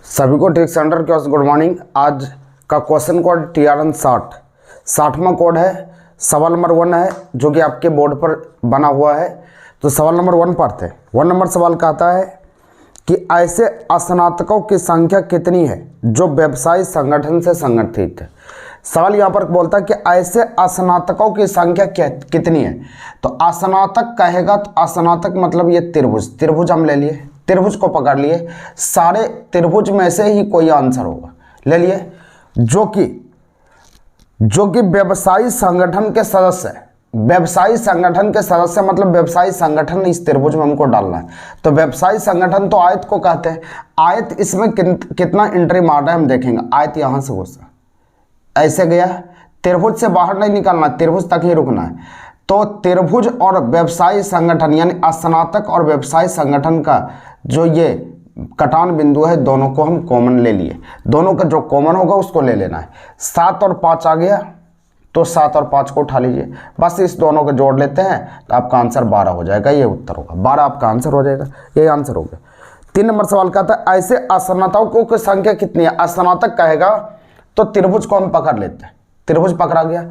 सभी को tech centre class good morning. आज का क्वेश्चन कोड TRN 60वां कोड है। सवाल नंबर 1 है जो कि आपके बोर्ड पर बना हुआ है। तो सवाल नंबर 1 पढ़ते हैं। 1 नंबर सवाल कहता है कि ऐसे स्नातकों की संख्या कितनी है जो व्यवसायी संगठन से संगठित है। सवाल यहाँ पर बोलता है कि ऐसे स्नातकों की संख्या कितनी है। तो स्नातक कहेगा तो स्नातक मतलब ये त्रिभुज हम ले लिए, त्रिभुज को पकड़ लिए, सारे त्रिभुज में से ही कोई आंसर होगा ले लिए जो कि व्यवसायी संगठन के सदस्य है। व्यवसायी संगठन के सदस्य मतलब व्यवसायी संगठन इस त्रिभुज में हमको डालना है। तो व्यवसायी संगठन तो आयत को कहते हैं। आयत इसमें कितना एंट्री मार रहा है हम देखेंगे। आयत यहां से घुसा ऐसे गया, त्रिभुज से बाहर नहीं निकलना, त्रिभुज तक ही रुकना है। तो त्रिभुज और व्यवसायी संगठन यानी स्नातक और व्यवसायी संगठन का जो ये कटान बिंदु है दोनों को हम कॉमन ले लिए। दोनों का जो कॉमन होगा उसको ले लेना है। 7 और 5 आ गया तो 7 और 5 को उठा लीजिए, बस इस दोनों को जोड़ लेते हैं तो आपका आंसर 12 हो जाएगा। ये उत्तर होगा 12 आपका आंसर हो जाएगा। ये आंसर हो गया। 3 नंबर सवाल कहता है ऐसे स्नातकों की संख्या कितनी है। स्नातक कहेगा तो त्रिभुज को हम पकड़ लेते हैं, त्रिभुज पकड़ा गया।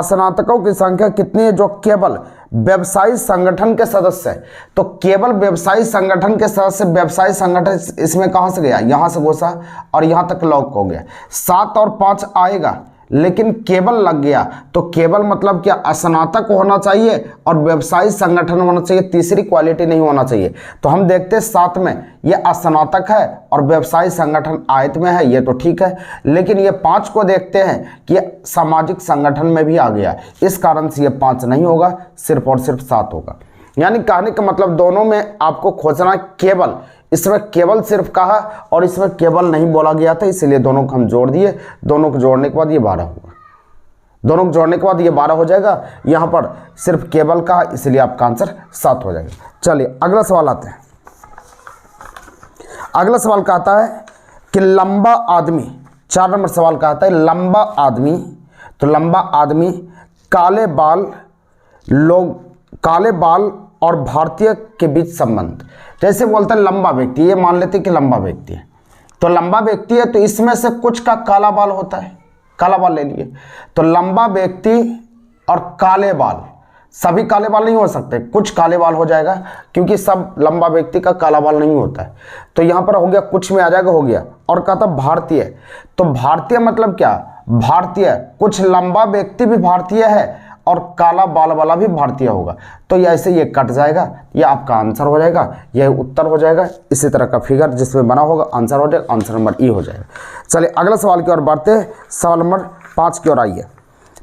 स्नातकों की संख्या कितनी है जो केवल व्यवसायी संगठन के सदस्य है। तो केवल व्यवसायी संगठन के सदस्य, व्यवसायी संगठन इसमें कहां से गया, यहां से घुसा और यहां तक लॉक हो गया। 7 और 5 आएगा लेकिन केवल लग गया। तो केवल मतलब क्या, स्नातक होना चाहिए और व्यवसायी संगठन होना चाहिए, तीसरी क्वालिटी नहीं होना चाहिए। तो हम देखते हैं 7 में ये स्नातक है और व्यवसायी संगठन आयत में है, ये तो ठीक है। लेकिन ये 5 को देखते हैं कि सामाजिक संगठन में भी आ गया, इस कारण से ये 5 नहीं होगा, सिर्फ और सिर्फ 7 होगा। यानी कहने का मतलब दोनों में आपको खोजना केवल, इसमें केवल सिर्फ कहा और इसमें केवल नहीं बोला गया था, इसलिए दोनों को हम जोड़ दिए। दोनों को जोड़ने के बाद ये 12 होगा। दोनों को जोड़ने के बाद ये 12 हो जाएगा। यहाँ पर सिर्फ केवल कहा इसलिए आपका आंसर 7 हो जाएगा। चलिए अगला सवाल आते हैं। अगला सवाल कहता है कि लंबा आदमी, 4 नंबर सवाल कहता है लंबा आदमी। तो लंबा आदमी, काले बाल और भारतीय के बीच संबंध। जैसे बोलते हैं लंबा व्यक्ति, ये मान लेते हैं कि लंबा व्यक्ति है। तो लंबा व्यक्ति है तो इसमें से कुछ का काला बाल होता है, काला बाल ले लिए। तो लंबा व्यक्ति और काले बाल, सभी काले बाल नहीं हो सकते, कुछ काले बाल हो जाएगा क्योंकि सब लंबा व्यक्ति का काला बाल नहीं होता है। तो यहाँ पर हो गया, कुछ में आ जाएगा, हो गया। और कहता भारतीय, तो भारतीय मतलब क्या, भारतीय, कुछ लंबा व्यक्ति भी भारतीय है और काला बाल वाला भी भारतीय होगा। तो ये ऐसे ये कट जाएगा, ये आपका आंसर हो जाएगा, यह उत्तर हो जाएगा। इसी तरह का फिगर जिसमें बना होगा आंसर हो जाएगा, आंसर नंबर ई हो जाएगा। चलिए अगला सवाल की ओर बढ़ते हैं। सवाल नंबर 5 की ओर आइए।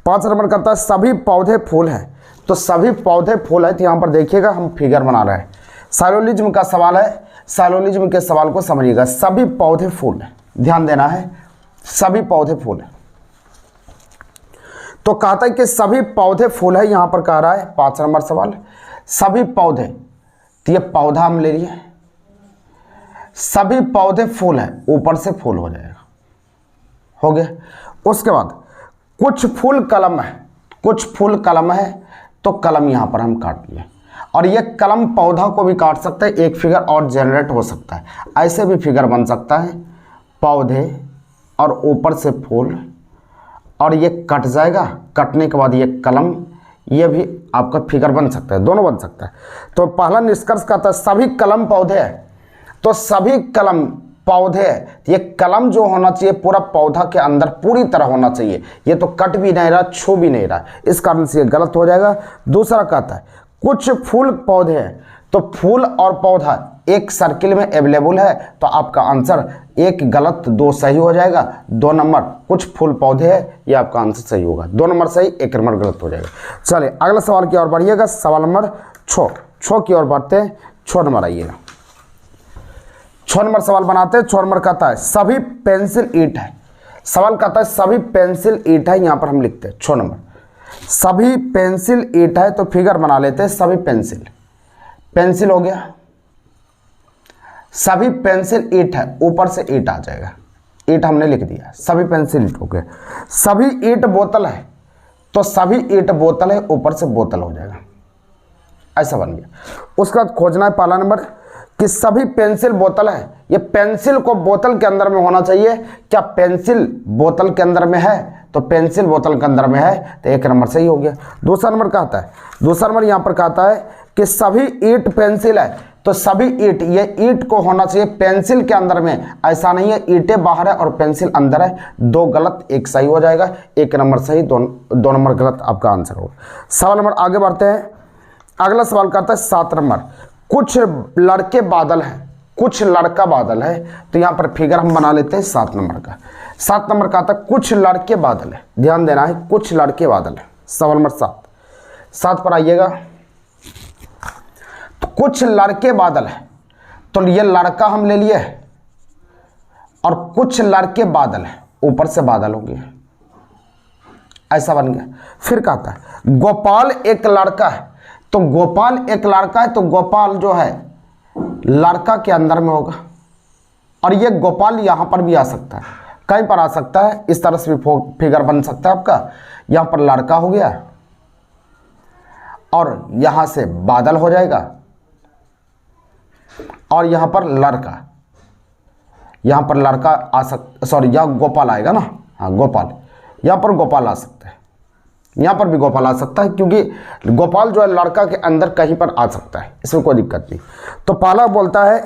5 नंबर कहता है सभी पौधे फूल हैं। तो सभी पौधे फूल है, तो यहाँ पर देखिएगा हम फिगर बना रहे हैं। साइलोलिज्म का सवाल है, साइलोलिज्म के सवाल को समझिएगा। सभी पौधे फूल है, ध्यान देना है, सभी पौधे फूल है। तो कहता है कि सभी पौधे फूल है, यहां पर कह रहा है 5 नंबर सवाल सभी पौधे, तो ये पौधा हम ले लिए, सभी पौधे फूल है, ऊपर से फूल हो जाएगा, हो गया। उसके बाद कुछ फूल कलम है, कुछ फूल कलम है, तो कलम यहां पर हम काट लिए। और ये कलम पौधा को भी काट सकता है, एक फिगर और जनरेट हो सकता है। ऐसे भी फिगर बन सकता है, पौधे और ऊपर से फूल, और ये कट जाएगा, कटने के बाद ये कलम, ये भी आपका फिगर बन सकता है, दोनों बन सकता है। तो पहला निष्कर्ष कहता है सभी कलम पौधे है। तो सभी कलम पौधे है, ये कलम जो होना चाहिए पूरा पौधा के अंदर पूरी तरह होना चाहिए। ये तो कट भी नहीं रहा, छू भी नहीं रहा, इस कारण से ये गलत हो जाएगा। दूसरा कहता है कुछ फूल पौधे हैं। तो फूल और पौधा एक सर्किल में अवेलेबल है, तो आपका आंसर एक गलत 2 सही हो जाएगा। 2 नंबर कुछ फूल पौधे है, ये आपका आंसर सही होगा। 2 नंबर सही, 1 नंबर गलत हो जाएगा। चलिए अगला सवाल की ओर बढ़िएगा। सवाल नंबर 6 की ओर बढ़ते हैं। 6 नंबर आइएगा। 6 नंबर सवाल बनाते हैं। 6 नंबर कहता है सभी पेंसिल ईंट है। सवाल कहता है सभी पेंसिल ईंट है, यहां पर हम लिखते हैं 6 नंबर सभी पेंसिल ईंट है। तो फिगर बना लेते हैं, सभी पेंसिल हो गया, सभी पेंसिल ईंट है, ऊपर से ईंट आ जाएगा, ईंट हमने लिख दिया, सभी पेंसिल ईंट हो गए। सभी ईंट बोतल है, तो सभी ईंट बोतल है, ऊपर से बोतल हो जाएगा, ऐसा बन गया। उसके बाद खोजना है पहला नंबर कि सभी पेंसिल बोतल है, ये पेंसिल को बोतल के अंदर में होना चाहिए। क्या पेंसिल बोतल के अंदर में है? तो पेंसिल बोतल के अंदर में है, तो 1 नंबर सही हो गया। दूसरा नंबर क्या आता है? दूसरा नंबर यहाँ पर कहता है कि सभी ईंट पेंसिल है, तो सभी ईंट, ये ईंट को होना चाहिए पेंसिल के अंदर में, ऐसा नहीं है ईंटें बाहर है और पेंसिल अंदर है। 2 गलत 1 सही हो जाएगा, 1 नंबर सही, 2 नंबर गलत आपका आंसर होगा। सवाल नंबर आगे बढ़ते हैं। अगला सवाल करता है 7 नंबर, कुछ लड़के बादल हैं, कुछ लड़का बादल है, तो यहाँ पर फिगर हम बना लेते हैं 7 नंबर का। 7 नंबर का आता है कुछ लड़के बादल है, ध्यान देना है, कुछ लड़के बादल है। सवाल नंबर 7 पर आइएगा। तो कुछ लड़के बादल है, तो ये लड़का हम ले लिए और कुछ लड़के बादल है, ऊपर से बादल हो गए, ऐसा बन गया। फिर कहता है गोपाल एक लड़का है, तो गोपाल एक लड़का है, तो गोपाल जो है लड़का के अंदर में होगा, और ये गोपाल यहां पर भी आ सकता है, कहीं पर आ सकता है, इस तरह से भी फिगर बन सकता है आपका। यहां पर लड़का हो गया और यहां से बादल हो जाएगा, और यहां पर लड़का, यहां पर लड़का आ सकता, सॉरी यहां गोपाल आएगा ना, हाँ गोपाल, यहां पर गोपाल आ सकता है, यहां पर भी गोपाल आ सकता है, क्योंकि गोपाल जो है लड़का के अंदर कहीं पर आ सकता है, इसमें कोई दिक्कत नहीं। तो पाला बोलता है,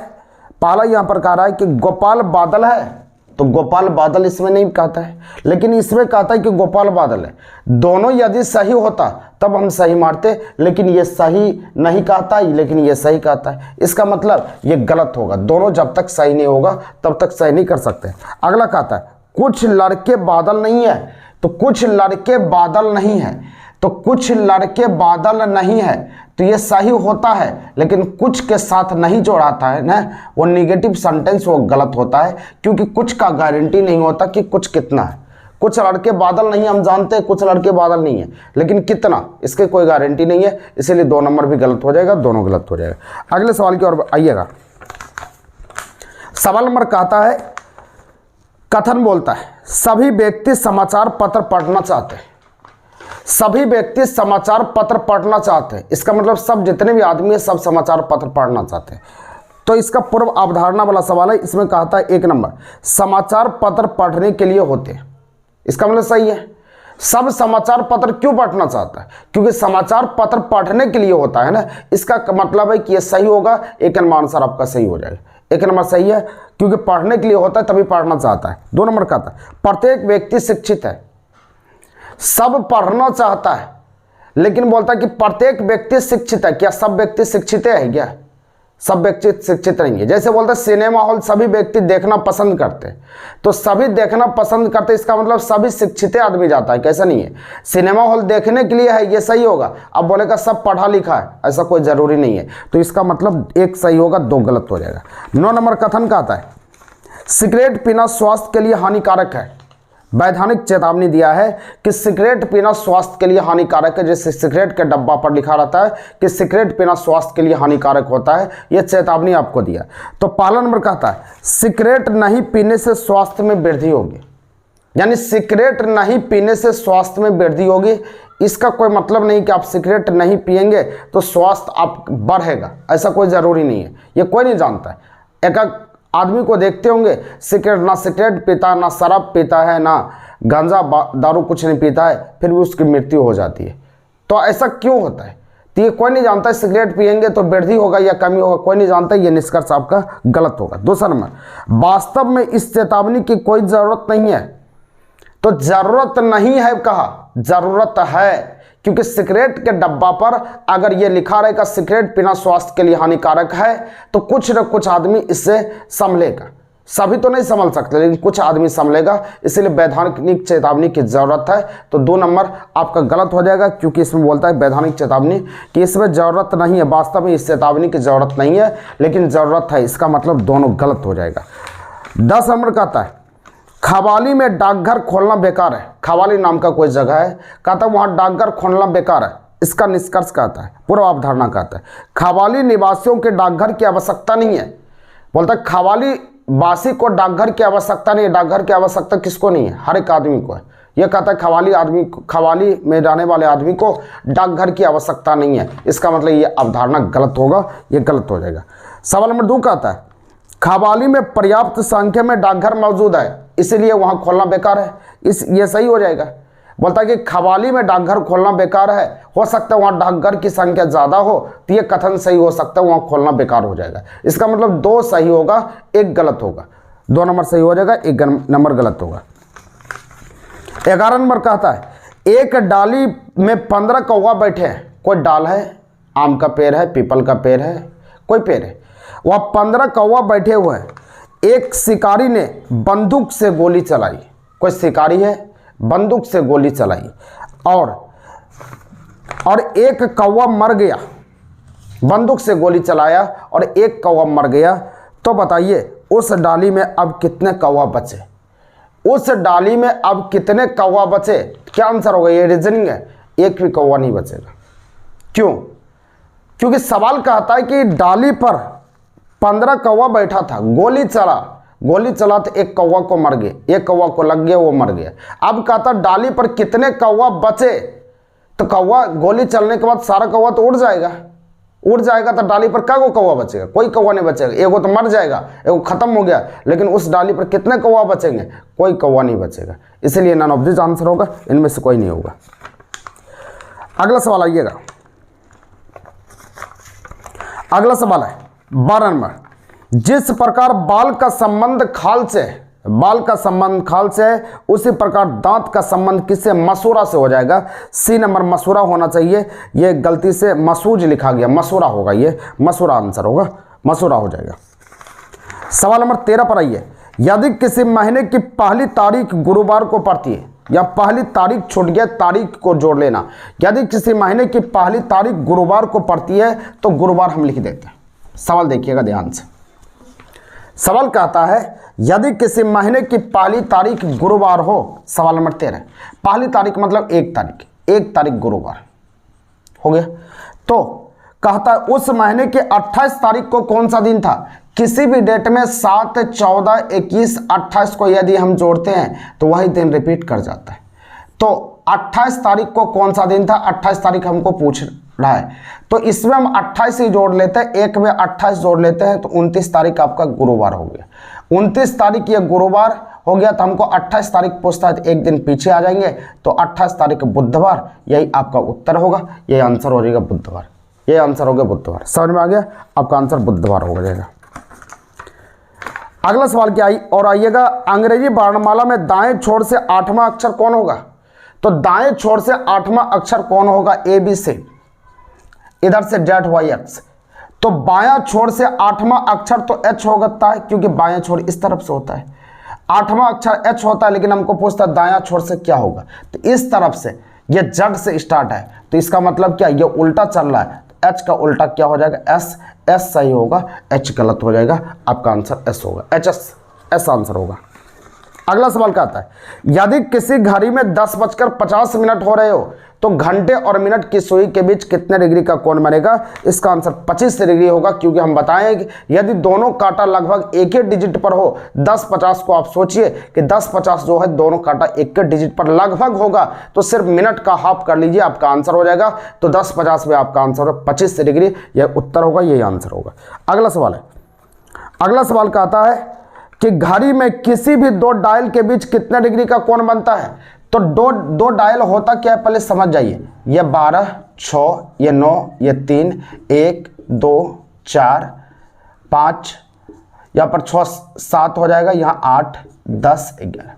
पाला यहां पर कह रहा है कि गोपाल बादल है, तो गोपाल बादल इसमें नहीं कहता है, लेकिन इसमें कहता है कि गोपाल बादल है। दोनों यदि सही होता तब हम सही मारते, लेकिन ये सही नहीं कहता, लेकिन ये सही कहता है, इसका मतलब ये गलत होगा। दोनों जब तक सही नहीं होगा तब तक सही नहीं कर सकते। अगला कहता है कुछ लड़के बादल नहीं है, तो कुछ लड़के बादल नहीं है, तो कुछ लड़के बादल नहीं है, तो ये सही होता है, लेकिन कुछ के साथ नहीं जोड़ाता है ना, वो निगेटिव सेंटेंस, वो गलत होता है, क्योंकि कुछ का गारंटी नहीं होता कि कुछ कितना है। कुछ लड़के बादल नहीं, हम जानते हैं कुछ लड़के बादल नहीं है, लेकिन कितना, इसके कोई गारंटी नहीं है, इसीलिए 2 नंबर भी गलत हो जाएगा, दोनों गलत हो जाएगा। अगले सवाल की ओर आइएगा। सवाल नंबर कहता है, कथन बोलता है सभी व्यक्ति समाचार पत्र पढ़ना चाहते हैं, सभी व्यक्ति समाचार पत्र पढ़ना चाहते हैं, इसका मतलब सब जितने भी आदमी हैं सब समाचार पत्र पढ़ना चाहते हैं। तो इसका पूर्व अवधारणा वाला सवाल है, इसमें कहता है 1 नंबर समाचार पत्र पढ़ने के लिए होते हैं, इसका मतलब सही है। सब समाचार पत्र क्यों पढ़ना चाहता है? क्योंकि समाचार पत्र पढ़ने के लिए होता है ना, इसका मतलब है कि ये सही होगा, 1 नंबर आंसर आपका सही हो जाएगा। 1 नंबर सही है, क्योंकि पढ़ने के लिए होता है तभी पढ़ना चाहता है। 2 नंबर कहता है प्रत्येक व्यक्ति शिक्षित है, सब पढ़ना चाहता है, लेकिन बोलता है कि प्रत्येक व्यक्ति शिक्षित है। क्या सब व्यक्ति शिक्षित है क्या? सब व्यक्ति शिक्षित नहीं है। जैसे बोलते हैं सिनेमा हॉल सभी व्यक्ति देखना पसंद करते हैं, तो सभी देखना पसंद करते, इसका मतलब सभी शिक्षित आदमी जाता है, कैसा नहीं है। सिनेमा हॉल देखने के लिए है, ये सही होगा। अब बोलेगा सब पढ़ा लिखा है, ऐसा कोई जरूरी नहीं है, तो इसका मतलब 1 सही होगा, 2 गलत हो जाएगा। 9 नंबर कथन का आता है सिगरेट पीना स्वास्थ्य के लिए हानिकारक है। वैधानिक चेतावनी दिया है कि सिगरेट पीना स्वास्थ्य के लिए हानिकारक है, जैसे सिगरेट के डब्बा पर लिखा रहता है कि सिगरेट पीना स्वास्थ्य के लिए हानिकारक होता है, यह चेतावनी आपको दिया। तो पहला नंबर कहता है सिगरेट नहीं पीने से स्वास्थ्य में वृद्धि होगी, यानी सिगरेट नहीं पीने से स्वास्थ्य में वृद्धि होगी। इसका कोई मतलब नहीं कि आप सिगरेट नहीं पिएंगे तो स्वास्थ्य आप बढ़ेगा, ऐसा कोई ज़रूरी नहीं है, ये कोई नहीं जानता है। एक आदमी को देखते होंगे सिगरेट, ना सिगरेट पीता है, ना शराब पीता है, ना गांजा दारू कुछ नहीं पीता है, फिर भी उसकी मृत्यु हो जाती है। तो ऐसा क्यों होता है? तो ये कोई नहीं जानता है, सिगरेट पिएंगे तो वृद्धि होगा या कमी होगा, कोई नहीं जानता, ये निष्कर्ष आपका गलत होगा। दूसरा नंबर वास्तव में इस चेतावनी की कोई ज़रूरत नहीं है, तो ज़रूरत नहीं है कहा, ज़रूरत है, क्योंकि सिगरेट के डब्बा पर अगर ये लिखा रहेगा सिगरेट पीना स्वास्थ्य के लिए हानिकारक है, तो कुछ न कुछ आदमी इससे संभलेगा। सभी तो नहीं संभल सकते, लेकिन कुछ आदमी संभलेगा, इसलिए वैधानिक चेतावनी की ज़रूरत है। तो 2 नंबर आपका गलत हो जाएगा, क्योंकि इसमें बोलता है वैधानिक चेतावनी कि इसमें ज़रूरत नहीं है, वास्तव में इस चेतावनी की ज़रूरत नहीं है, लेकिन ज़रूरत है, इसका मतलब दोनों गलत हो जाएगा। 10 नंबर कहता है खवाली में डाकघर खोलना बेकार है। खवाली नाम का कोई जगह है, कहता है वहाँ डाकघर खोलना बेकार है, इसका निष्कर्ष कहता है, पूर्व अवधारणा कहता है खवाली निवासियों के डाकघर की आवश्यकता नहीं है। बोलता है खवाली वासी को डाकघर की आवश्यकता नहीं है। डाकघर की आवश्यकता किसको नहीं है? हर एक आदमी को है। यह कहता है खवाली में रहने वाले आदमी को डाकघर की आवश्यकता नहीं है, इसका मतलब ये अवधारणा गलत होगा, ये गलत हो जाएगा। सवाल नंबर 2 कहता है खबाली में पर्याप्त संख्या में डाकघर मौजूद है इसलिए वहां खोलना बेकार है। ये सही हो जाएगा। बोलता है कि खबाली में डाकघर खोलना बेकार है, हो सकता है वहां डाकघर की संख्या ज्यादा हो, तो ये कथन सही हो सकता है, वहां खोलना बेकार हो जाएगा। इसका मतलब 2 सही होगा, 1 गलत होगा। 2 नंबर सही हो जाएगा, 1 नंबर गलत होगा। 11 नंबर कहता है एक डाली में 15 कौवा बैठे हैं। कोई डाल है, आम का पेड़ है, पीपल का पेड़ है, कोई पेड़ है, वह 15 कौवा बैठे हुए हैं। एक शिकारी ने बंदूक से गोली चलाई। कोई शिकारी है, बंदूक से गोली चलाई और एक कौवा मर गया। बंदूक से गोली चलाया और एक कौवा मर गया। तो बताइए उस डाली में अब कितने कौवा बचे? उस डाली में अब कितने कौवा बचे? क्या आंसर होगा? ये रीजनिंग है, एक भी कौवा नहीं बचेगा। क्यों? क्योंकि सवाल कहता है कि डाली पर 15 कौवा बैठा था, गोली चला तो एक कौवा को मर गए, एक कौवा को लग गया, वो मर गया। अब कहता डाली पर कितने कौवा बचे? तो कौवा गोली चलने के बाद सारा कौवा तो उड़ जाएगा तो डाली पर क्या कौवा बचेगा? कोई कौवा नहीं बचेगा। एगो तो मर जाएगा, एगो खत्म हो गया, लेकिन उस डाली पर कितने कौवा बचेंगे? कोई कौवा नहीं बचेगा। इसलिए नन ऑफ दिस आंसर होगा, इनमें से कोई नहीं होगा। अगला सवाल आइएगा। अगला सवाल है 12 नंबर। जिस प्रकार बाल का संबंध खाल से है उसी प्रकार दांत का संबंध किससे? मसूरा से हो जाएगा। सी नंबर मसूरा होना चाहिए, ये गलती से मसूज लिखा गया, मसूरा होगा, ये मसूरा आंसर होगा, मसूरा हो जाएगा। सवाल नंबर 13 पर आइए। यदि किसी महीने की पहली तारीख गुरुवार को पड़ती है, या पहली तारीख छूट गया, तारीख को जोड़ लेना। यदि किसी महीने की पहली तारीख गुरुवार को पड़ती है तो गुरुवार हम लिख देते हैं। सवाल देखिएगा ध्यान से। सवाल कहता है यदि किसी महीने की पहली तारीख गुरुवार हो, सवाल नंबर 13, पहली तारीख मतलब 1 तारीख गुरुवार हो गया। तो कहता है उस महीने के 28 तारीख को कौन सा दिन था? किसी भी डेट में 7, 14, 21, 28 को यदि हम जोड़ते हैं तो वही दिन रिपीट कर जाता है। तो 28 तारीख को कौन सा दिन था? 28 तारीख हमको पूछ रहा है, तो इसमें हम 28 ही जोड़ लेते हैं, एक में 28 जोड़ लेते हैं तो 29 तारीख आपका गुरुवार हो गया। 29 तारीख ये गुरुवार हो गया, तो हमको 28 तारीख पूछता है तो एक दिन पीछे आ जाएंगे, तो 28 तारीख बुधवार, यही आपका उत्तर होगा, यही आंसर हो जाएगा बुधवार, ये आंसर हो गया बुधवार। समझ में आ गया? आपका आंसर बुधवार हो जाएगा। अगला सवाल क्या आइएगा। अंग्रेजी वर्णमाला में दाएं छोर से 8वां अक्षर कौन होगा? तो दाएं छोर से 8वां अक्षर कौन होगा? ABC, इधर से ZYX। तो बायां छोर से 8वां अक्षर तो H होता है, क्योंकि बायां छोर इस तरफ से होता है। 8वां अक्षर H होता है, लेकिन हमको पूछता है दायां छोर से क्या होगा? तो इस तरफ से, ये Z से स्टार्ट है, तो इसका मतलब क्या? ये उल्टा चल रहा है, H का उल्टा क्या हो जाएगा? S सही होगा, H गलत हो जाएगा, आपका आंसर S होगा, S आंसर होगा। अगला सवाल क्या आता है। यदि किसी घड़ी में 10:50 हो रहे हो तो घंटे और मिनट की सुई के बीच कितने डिग्री का कोण बनेगा? इसका आंसर 25 डिग्री होगा, क्योंकि हम बताएं कि यदि दोनों कांटा लगभग एक ही डिजिट पर हो, 10:50 को आप सोचिए कि 10:50 जो है दोनों कांटा एक ही डिजिट पर लगभग होगा, तो सिर्फ मिनट का हाफ कर लीजिए, आपका आंसर हो जाएगा। तो 10:50 में आपका आंसर होगा 25 डिग्री, यह उत्तर होगा, यही आंसर होगा। अगला सवाल है। अगला सवाल का आता है कि घड़ी में किसी भी 2 डायल के बीच कितने डिग्री का कोण बनता है? तो दो डायल होता क्या है पहले समझ जाइए। ये 12, 6, ये 9, ये 3, 1, 2, 4, 5, यहाँ पर 6, 7 हो जाएगा, यहाँ 8, 10, 11।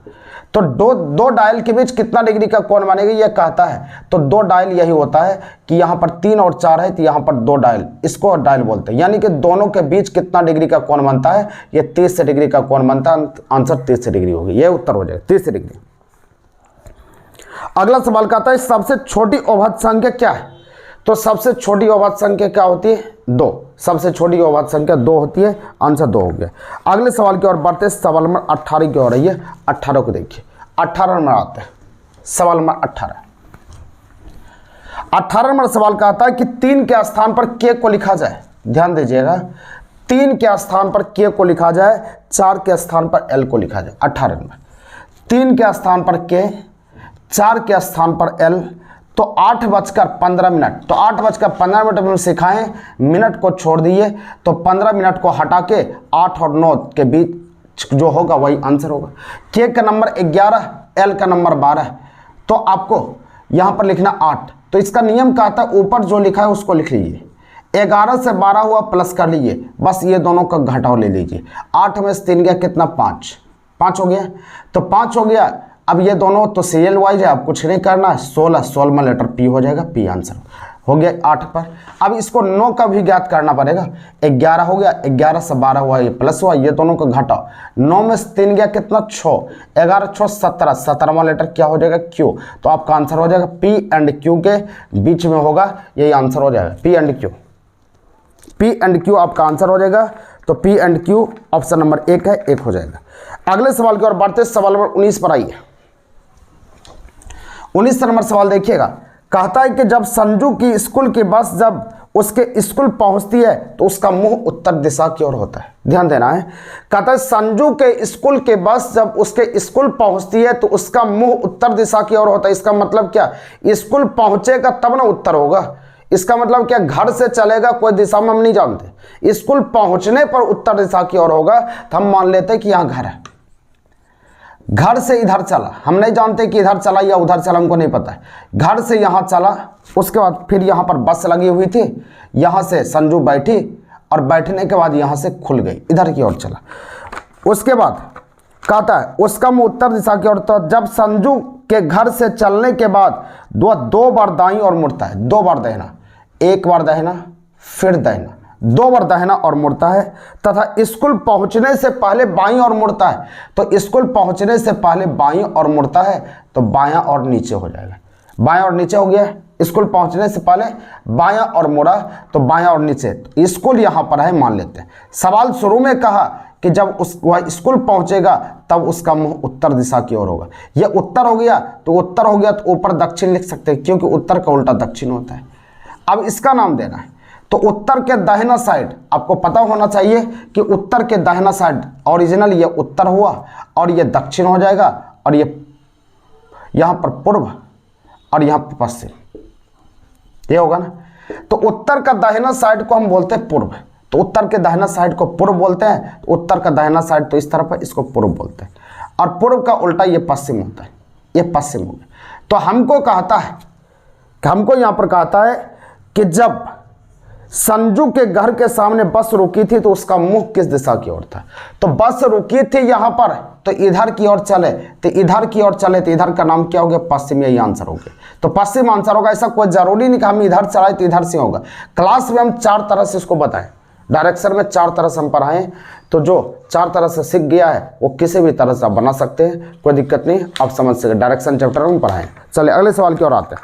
तो दो डायल के बीच कितना डिग्री का कोण बनेगा ये कहता है। तो 2 डायल यही होता है कि यहाँ पर 3 और 4 है, तो यहाँ पर 2 डायल, इसको डायल बोलते हैं। यानी कि दोनों के बीच कितना डिग्री का कोण बनता है? ये 30 डिग्री का कोण बनता है, आंसर 30 डिग्री होगी, ये उत्तर हो जाएगा 30 डिग्री। अगला सवाल का आता है सबसे छोटी अवभाज्य संख्या क्या है? तो सबसे छोटी अवभाज्य संख्या क्या होती है? 2। सबसे छोटी अवभाज्य संख्या 2 होती है, आंसर 2 हो गया। अगले सवाल की ओर बढ़ते हैं, सवाल नंबर 18 की ओर आइए। 18 को देखिए, 18 नंबर आते हैं, सवाल नंबर 18। 18 नंबर सवाल का आता है कि 3 के स्थान पर k को लिखा जाए। ध्यान दीजिएगा, 3 के स्थान पर k को लिखा जाए, 4 के स्थान पर l को लिखा जाए। 18 नंबर 3 के स्थान पर k, 4 के स्थान पर l, तो 8:15। तो 8:15 में सिखाएं, मिनट को छोड़ दिए तो 15 मिनट को हटा के 8 और 9 के बीच जो होगा वही आंसर होगा। के का नंबर 11, एल का नंबर 12, तो आपको यहाँ पर लिखना 8। तो इसका नियम क्या था, ऊपर जो लिखा है उसको लिख लीजिए, 11 से 12 हुआ प्लस कर लीजिए, बस ये दोनों का घटाव ले लीजिए। 8 में से 3 गया कितना, 5 हो गया, तो 5 हो गया। अब ये दोनों तो सीरियल वाइज है, अब कुछ नहीं करना है। 16 में लेटर पी हो जाएगा, पी आंसर हो गया 8 पर। अब इसको 9 का भी ज्ञात करना पड़ेगा। 11 हो गया, 11 से 12 हुआ, ये प्लस हुआ, ये दोनों का घटाव। 9 में से 3 गया कितना, 6, 11 6 17, 17वां लेटर क्या हो जाएगा, क्यू। तो आपका आंसर हो जाएगा पी एंड क्यू के बीच में होगा, यही आंसर हो जाएगा, P and Q. P and Q आपका आंसर हो जाएगा। तो P and Q option number 1 है, 1 हो जाएगा। अगले सवाल की ओर बढ़ते, सवाल नंबर 19 पर आइए। 19 नंबर सवाल देखिएगा, कहता है कि जब संजू की स्कूल की बस जब उसके स्कूल पहुंचती है तो उसका मुंह उत्तर दिशा की ओर होता है। ध्यान देना है, कहता है संजू के स्कूल के बस जब उसके स्कूल पहुंचती है तो उसका मुंह उत्तर दिशा की ओर होता है। इसका मतलब क्या, स्कूल पहुंचेगा तब ना उत्तर होगा। इसका मतलब क्या, घर से चलेगा कोई दिशा में हम नहीं जानते, स्कूल पहुंचने पर उत्तर दिशा की ओर होगा, तो हम मान लेते हैं कि यहाँ घर है। घर से इधर चला, हम नहीं जानते कि इधर चला या उधर चला, हमको नहीं पता है। घर से यहाँ चला, उसके बाद फिर यहाँ पर बस लगी हुई थी, यहाँ से संजू बैठी और बैठने के बाद यहाँ से खुल गई, इधर की ओर चला। उसके बाद कहता है उसका मुंह उत्तर दिशा की ओर। तो जब संजू के घर से चलने के बाद दो बार दाईं और मुड़ता है, 2 बार दाहिना, 1 बार दाहिना फिर दाहिना, 2 बार दाहिना और मुड़ता है, तथा स्कूल पहुंचने से पहले बाईं और मुड़ता है। तो स्कूल पहुंचने से पहले बाईं और मुड़ता है, तो बायां और नीचे हो जाएगा। बायां और नीचे हो गया, स्कूल पहुंचने से पहले बायां और मुड़ा, तो बायां और नीचे। तो स्कूल यहां पर है, मान लेते हैं। सवाल शुरू में कहा कि जब वह स्कूल पहुंचेगा तब उसका मुंह उत्तर दिशा की ओर होगा। यह उत्तर हो गया, तो उत्तर हो गया तो ऊपर दक्षिण लिख सकते हैं, क्योंकि उत्तर का उल्टा दक्षिण होता है। अब इसका नाम देना है, तो उत्तर के दाहिना साइड आपको पता होना चाहिए कि उत्तर के दाहिना साइड ओरिजिनल ये उत्तर हुआ और ये दक्षिण हो जाएगा, और ये यहां पर पूर्व और यहां पर पश्चिम, ये होगा ना। तो उत्तर का दाहिना साइड को हम बोलते हैं पूर्व, तो उत्तर के दाहिना साइड को पूर्व बोलते हैं। तो उत्तर का दाहिना साइड तो इस तरफ है, इसको पूर्व बोलते हैं, और पूर्व का उल्टा ये पश्चिम होता है, ये पश्चिम हो गया। तो हमको कहता है, हमको यहां पर कहता है कि जब संजू के घर के सामने बस रुकी थी तो उसका मुंह किस दिशा की ओर था। तो बस रुकी थी यहां पर, तो इधर की ओर चले, तो इधर की ओर चले, तो इधर का नाम क्या हो गया, पश्चिम, यही आंसर हो गया। तो पश्चिम आंसर होगा। ऐसा कोई जरूरी नहीं कि हम इधर चलाए तो इधर से होगा। क्लास में हम 4 तरह से इसको बताएं, डायरेक्शन में 4 तरह से हम पढ़ाएं, तो जो 4 तरह से सीख गया है वो किसी भी तरह से आप बना सकते हैं, कोई दिक्कत नहीं, आप समझ सकते। डायरेक्शन चैप्टर में पढ़ाएं। चलिए अगले सवाल की ओर आते हैं।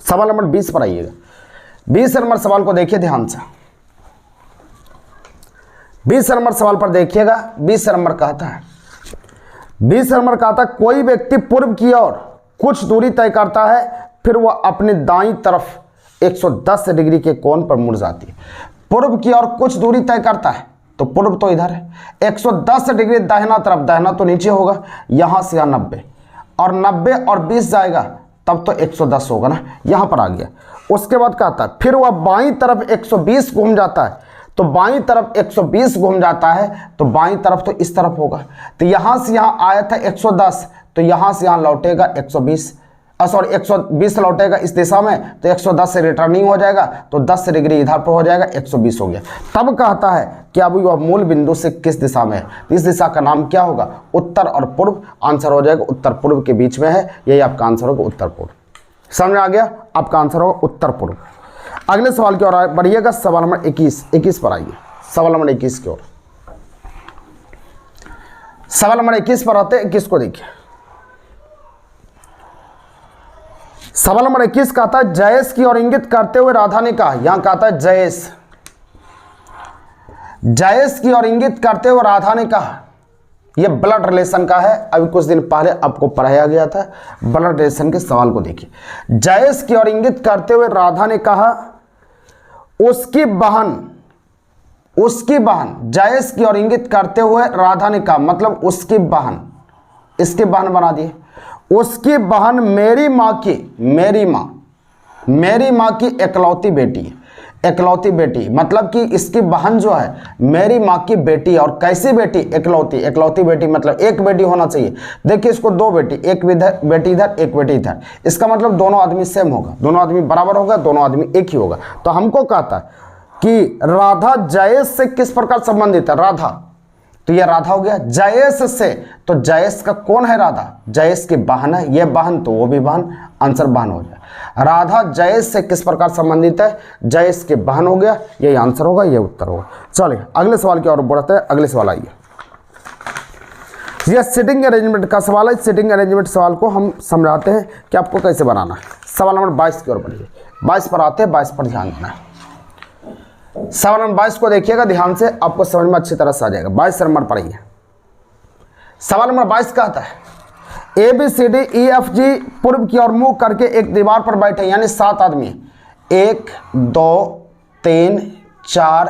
सवाल नंबर 20 पर आइएगा। 20 नंबर सवाल को देखिए ध्यान से। 20 नंबर सवाल पर देखिएगा। 20 नंबर कहता है, 20 नंबर कहता है कोई व्यक्ति पूर्व की ओर कुछ दूरी तय करता है, फिर वह अपने दाईं तरफ 110 डिग्री के कोण पर मुड़ जाती है। पूर्व की ओर कुछ दूरी तय करता है, तो पूर्व तो इधर है, 110 डिग्री दाहिना तरफ, दाहिना तो नीचे होगा, यहां से यहां 90, और 90 और 20 जाएगा तब तो 110 होगा ना, यहां पर आ गया। उसके बाद कहता है फिर वह बाईं तरफ 120 घूम जाता है, तो बाईं तरफ 120 घूम जाता है, तो बाईं तरफ तो इस तरफ होगा। तो यहां से यहां आया था 110, तो यहां से यहां लौटेगा 120, सॉरी 120 लौटेगा इस दिशा में, तो 110 से रिटर्निंग हो जाएगा, तो 10 डिग्री इधर पर हो जाएगा, 120 हो गया। तब कहता है कि अब वह मूल बिंदु से किस दिशा में है, इस दिशा का नाम क्या होगा, उत्तर और पूर्व। आंसर हो जाएगा उत्तर पूर्व के बीच में है, यही आपका आंसर होगा, उत्तर पूर्व। समझ आ गया, आपका आंसर होगा उत्तर पूर्व। अगले सवाल की ओर बढ़िएगा, सवाल नंबर 21 पर आइए। सवाल नंबर 21 की ओर, सवाल नंबर 21 पर आते हैं। 21 को देखिए। सवाल नंबर 21 कहता है जयेश की ओर इंगित करते हुए राधा ने कहा, यहां कहता है जयेश की ओर इंगित करते हुए राधा ने कहा, यह ब्लड रिलेशन का है। अभी कुछ दिन पहले आपको पढ़ाया गया था ब्लड रिलेशन के सवाल को देखिए। जयेश की ओर इंगित करते हुए राधा ने कहा उसकी बहन, जयेश की ओर इंगित करते हुए राधा ने कहा, मतलब उसकी बहन, इसकी बहन बना दिए, उसकी बहन मेरी माँ की इकलौती बेटी है। इकलौती बेटी मतलब कि इसकी बहन जो है मेरी माँ की बेटी है। और कैसी बेटी? इकलौती। इकलौती बेटी मतलब एक बेटी होना चाहिए। देखिए इसको दो बेटी, एक बेटी इधर एक बेटी इधर, इसका मतलब दोनों आदमी सेम होगा, दोनों आदमी बराबर होगा, दोनों आदमी एक ही होगा। तो हमको कहता है कि राधा जयेश से किस प्रकार संबंधित है? राधा, तो ये राधा हो गया। जयेश से, तो जयेश का कौन है? राधा। जयेश की बहन है, ये बहन तो वो भी बहन, आंसर बहन हो जाए। राधा जयेश से किस प्रकार संबंधित है? जयेश की बहन हो गया, यही आंसर होगा, ये उत्तर होगा। चलिए अगले सवाल की ओर बढ़ते हैं। अगले सवाल आइए, यह सिटिंग अरेंजमेंट का सवाल है। सिटिंग अरेंजमेंट सवाल को हम समझाते हैं कि आपको कैसे बनाना है। सवाल नंबर 22 की ओर बढ़िए। 22 पर आते हैं, 22 पर ध्यान देना है। सवाल नंबर 22 को देखिएगा ध्यान से, आपको समझ में अच्छी तरह से आ जाएगा। 22 नंबर पढ़िए। सवाल नंबर 22 कहता है ABCDEFG पूर्व की ओर मुंह करके एक दीवार पर बैठे, यानी 7 आदमी, 1 2 3 4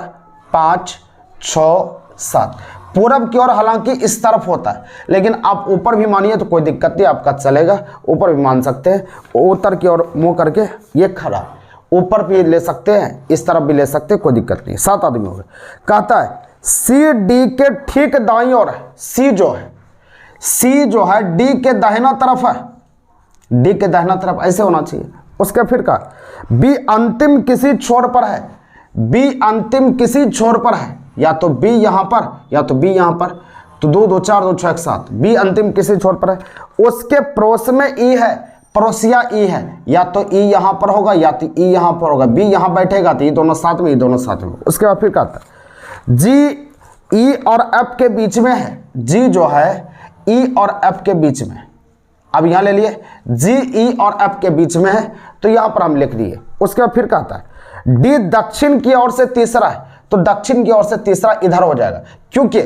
5 6 7। पूरब की ओर हालांकि इस तरफ होता है, लेकिन आप ऊपर भी मानिए तो कोई दिक्कत नहीं, आपका चलेगा, ऊपर भी मान सकते हैं। उत्तर की ओर मुंह करके ये खड़ा, ऊपर भी ले सकते हैं, इस तरफ भी ले सकते हैं, कोई दिक्कत नहीं। 7 आदमी हो गए। कहता है CD के ठीक दाईं ओर है। C जो है D के दाहिना तरफ है, D के दाहिना तरफ ऐसे होना चाहिए। उसके फिर कहा B अंतिम किसी छोर पर है। B अंतिम किसी छोर पर है, या तो B यहाँ पर या तो B यहाँ पर, तो 2 2 4 2 6 7। B अंतिम किसी छोर पर है। उसके पड़ोस में E है, पड़ोसिया E है, या तो E यहाँ पर होगा या तो E यहाँ पर होगा। B यहाँ बैठेगा तो ये दोनों साथ में, ये दोनों साथ में। उसके बाद फिर कहता है G E और F के बीच में है। G जो है E और F के बीच में, अब यहाँ ले लिए G E और F के बीच में है, तो यहाँ पर हम लिख दिए। उसके बाद फिर कहता है D दक्षिण की ओर से तीसरा है, तो दक्षिण की ओर से तीसरा इधर हो जाएगा, क्योंकि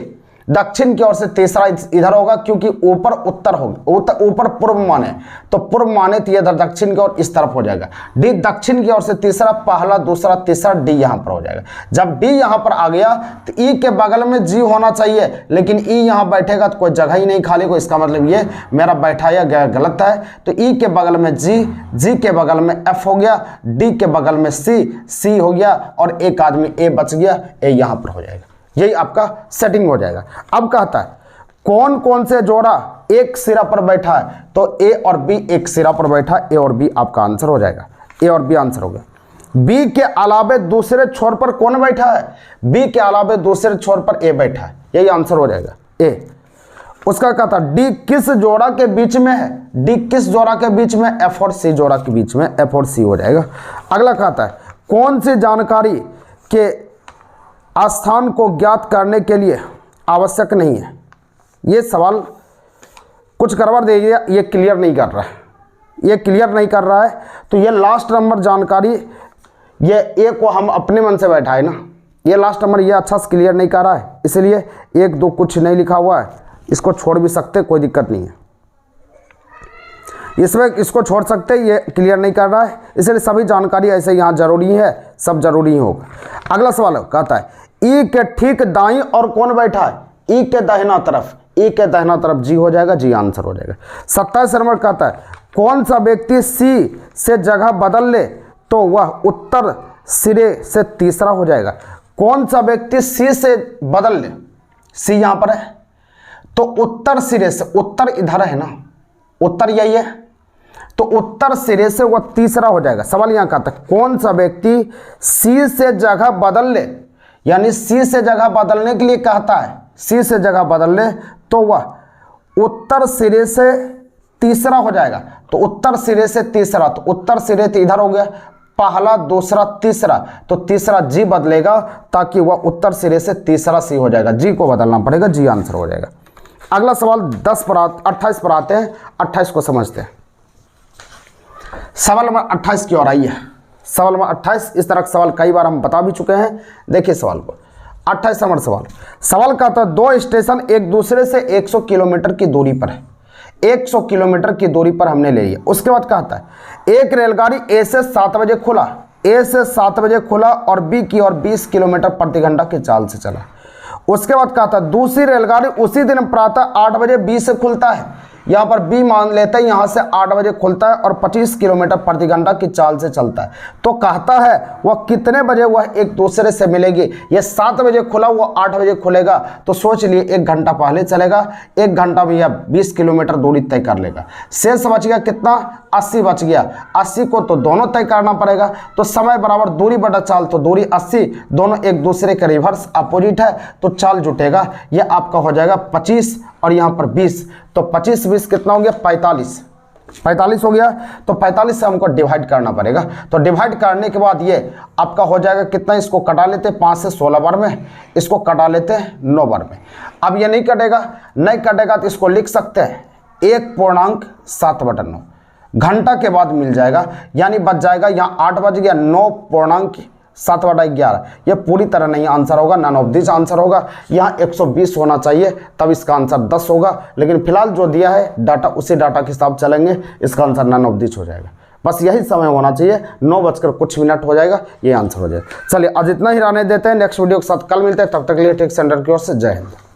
दक्षिण की ओर से तीसरा इधर होगा, क्योंकि ऊपर उत्तर होगा, ऊपर पूर्व माने, तो पूर्व माने तो इधर दक्षिण की ओर इस तरफ हो जाएगा। डी दक्षिण की ओर से तीसरा, पहला दूसरा तीसरा, डी यहाँ पर हो जाएगा। जब डी यहाँ पर आ गया तो ई के बगल में जी होना चाहिए, लेकिन ई यहाँ बैठेगा तो कोई जगह ही नहीं खाली को, इसका मतलब ये मेरा बैठाया गया गलत है। तो ई के बगल में जी, जी के बगल में एफ हो गया, डी के बगल में सी, सी हो गया, और एक आदमी ए बच गया, ए यहाँ पर हो जाएगा। यही आपका सेटिंग हो जाएगा। अब कहता है कौन कौन से जोड़ा एक सिरा पर बैठा है, तो ए और बी एक सिरा पर बैठा, ए और बी आपका आंसर हो जाएगा। ए और बी आंसर हो गया। बी के अलावे दूसरे छोर पर कौन बैठा है, बी के अलावे दूसरे छोर पर ए बैठा है, यही आंसर हो जाएगा ए। उसका कहता डी किस जोड़ा के बीच में है, डी किस जोड़ा के बीच में, एफ और सी जोड़ा के बीच में, एफ और सी हो जाएगा। अगला कहता है कौन सी जानकारी के स्थान को ज्ञात करने के लिए आवश्यक नहीं है। ये सवाल कुछ गड़बड़ दे दिया, ये क्लियर नहीं कर रहा है, ये क्लियर नहीं कर रहा है, तो ये लास्ट नंबर जानकारी, ये ए को हम अपने मन से बैठाए ना, ये लास्ट नंबर ये अच्छा से क्लियर नहीं कर रहा है, इसलिए 1 2 कुछ नहीं लिखा हुआ है, इसको छोड़ भी सकते, कोई दिक्कत नहीं है, इसमें इसको छोड़ सकते, ये क्लियर नहीं कर रहा है, इसलिए सभी जानकारी ऐसे यहाँ जरूरी है, सब जरूरी होगा। अगला सवाल कहता है ई के ठीक दाईं और कौन बैठा है, ई के दाहिना तरफ, ई के दाहिना तरफ जी हो जाएगा, जी आंसर हो जाएगा। 27 नंबर कहता है कौन सा व्यक्ति सी से जगह बदल ले तो वह उत्तर सिरे से तीसरा हो जाएगा। कौन सा व्यक्ति सी से बदल ले, सी यहाँ पर है, तो उत्तर सिरे से, उत्तर इधर है ना, उत्तर यही है, तो उत्तर सिरे से वह तीसरा हो जाएगा। सवाल यहाँ कहता है कौन सा व्यक्ति सी से जगह बदल ले, यानी सी से जगह बदलने के लिए कहता है, सी से जगह बदल ले तो वह उत्तर सिरे से तीसरा हो जाएगा। तो उत्तर सिरे से तीसरा, तो उत्तर सिरे तो इधर हो गया, पहला दूसरा तीसरा, तो तीसरा जी बदलेगा ताकि वह उत्तर सिरे से तीसरा सी हो जाएगा, जी को बदलना पड़ेगा, जी आंसर हो जाएगा। अगला सवाल 28 पर आते हैं, 28 को समझते हैं। सवाल नंबर 28 की ओर आइए। सवाल नंबर 28, इस तरह का सवाल कई बार हम बता भी चुके हैं, देखिए सवाल को। 28 नंबर सवाल कहता है 2 स्टेशन एक दूसरे से 100 किलोमीटर की दूरी पर है, 100 किलोमीटर की दूरी पर हमने ले लिया। उसके बाद कहता है एक रेलगाड़ी ए से 7 बजे खुला, ए से 7 बजे खुला और बी की ओर 20 किलोमीटर प्रति घंटा की चाल से चला। उसके बाद कहता है दूसरी रेलगाड़ी उसी दिन प्रातः 8 बजे बी से खुलता है, यहाँ पर बी मान लेते हैं, यहाँ से 8 बजे खुलता है और 25 किलोमीटर प्रति घंटा की चाल से चलता है। तो कहता है वह कितने बजे वह एक दूसरे से मिलेगी। ये 7 बजे खुला, वो 8 बजे खुलेगा, तो सोच लिए 1 घंटा पहले चलेगा, 1 घंटा में यह 20 किलोमीटर दूरी तय कर लेगा। शेष बच गया कितना, 80 बच गया। 80 को तो दोनों तय करना पड़ेगा, तो समय बराबर दूरी बटा चाल, तो दूरी 80, दोनों एक दूसरे के रिवर्स अपोजिट है, तो चाल जुटेगा। यह आपका हो जाएगा 25 और यहाँ पर 20, तो 25 20 कितना हो गया, 45 हो गया। तो 45 से हमको डिवाइड करना पड़ेगा। तो डिवाइड करने के बाद ये आपका हो जाएगा कितना, इसको कटा लेते हैं 5 से 16 बार में, इसको कटा लेते हैं 9 बार में। अब ये नहीं कटेगा तो इसको लिख सकते हैं 1.7/9 घंटा के बाद मिल जाएगा, यानी बच जाएगा यहाँ 8 बज गया, 9.7/11। ये पूरी तरह नहीं आंसर होगा, नन ऑफ दिस आंसर होगा। यहाँ 120 होना चाहिए, तब इसका आंसर 10 होगा, लेकिन फिलहाल जो दिया है डाटा उसी डाटा के हिसाब चलेंगे, इसका आंसर नन ऑफ दिस हो जाएगा। बस यही समय होना चाहिए, 9 बजकर कुछ मिनट हो जाएगा, ये आंसर हो जाएगा। चलिए आज इतना ही रहने देते हैं, नेक्स्ट वीडियो के साथ कल मिलते हैं, तब तक के लिए टेक सेंटर की ओर से जय हिंद।